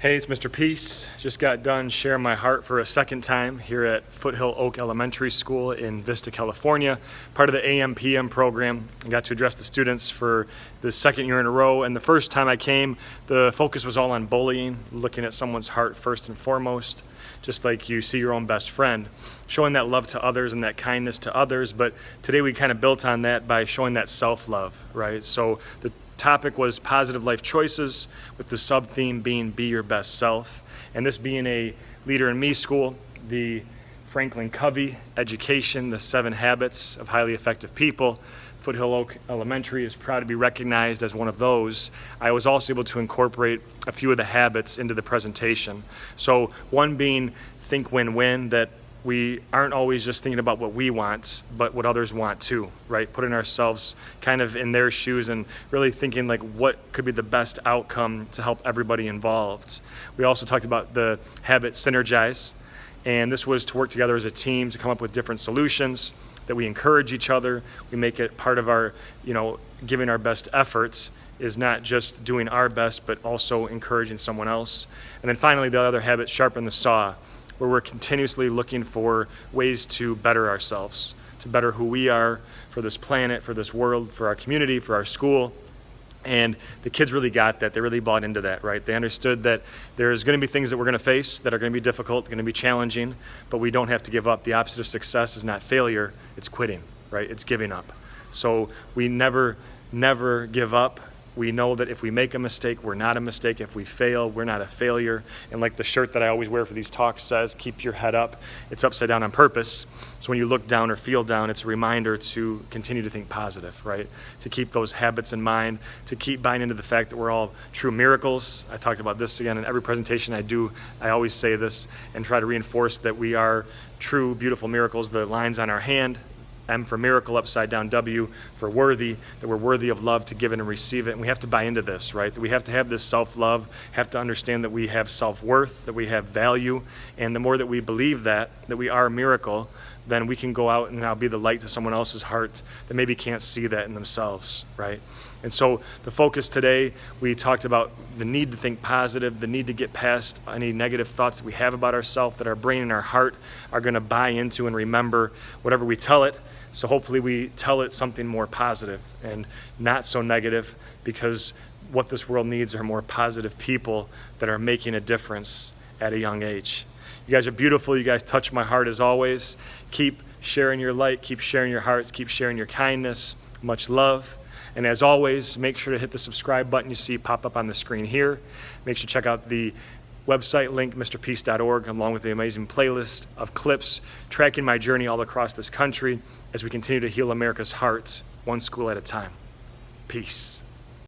Hey, it's Mr. Peace. Just got done sharing my heart for a second time here at Foothill Oak Elementary School in Vista, California, part of the AM/PM program. I got to address the students for the second year in a row, and the first time I came, the focus was all on bullying, looking at someone's heart first and foremost, just like you see your own best friend, showing that love to others and that kindness to others. But today we kind of built on that by showing that self-love, right? So the topic was positive life choices, with the sub-theme being be your best self. And this being a Leader in Me school, the Franklin Covey education, the 7 habits of highly effective people, Foothill Oak Elementary is proud to be recognized as one of those. I was also able to incorporate a few of the habits into the presentation. So one being think win-win, that we aren't always just thinking about what we want, but what others want too, right? Putting ourselves kind of in their shoes and really thinking like what could be the best outcome to help everybody involved. We also talked about the habit synergize, and this was to work together as a team to come up with different solutions, that we encourage each other. We make it part of our, giving our best efforts is not just doing our best, but also encouraging someone else. And then finally, the other habit, sharpen the saw, where we're continuously looking for ways to better ourselves, to better who we are for this planet, for this world, for our community, for our school. And the kids really got that. They really bought into that, right? They understood that there's going to be things that we're going to face that are going to be difficult, going to be challenging, but we don't have to give up. The opposite of success is not failure, it's quitting, right? It's giving up. So we never give up. We know that if we make a mistake, we're not a mistake. If we fail, we're not a failure. And like the shirt that I always wear for these talks says, keep your head up. It's upside down on purpose. So when you look down or feel down, it's a reminder to continue to think positive, right? To keep those habits in mind, to keep buying into the fact that we're all true miracles. I talked about this again in every presentation I do. I always say this and try to reinforce that we are true, beautiful miracles. The lines on our hand, M for miracle, upside down, W for worthy, that we're worthy of love to give it and receive it. And we have to buy into this, right? That we have to have this self-love, have to understand that we have self-worth, that we have value. And the more that we believe that we are a miracle, then we can go out and now be the light to someone else's heart that maybe can't see that in themselves, right? And so the focus today, we talked about the need to think positive, the need to get past any negative thoughts that we have about ourselves, that our brain and our heart are going to buy into and remember whatever we tell it. So hopefully we tell it something more positive and not so negative, because what this world needs are more positive people that are making a difference at a young age. You guys are beautiful. You guys touch my heart as always. Keep sharing your light, keep sharing your hearts, keep sharing your kindness. Much love. And as always, make sure to hit the subscribe button you see pop up on the screen here. Make sure to check out the website link, mrpeace.org, along with the amazing playlist of clips tracking my journey all across this country as we continue to heal America's hearts, one school at a time. Peace.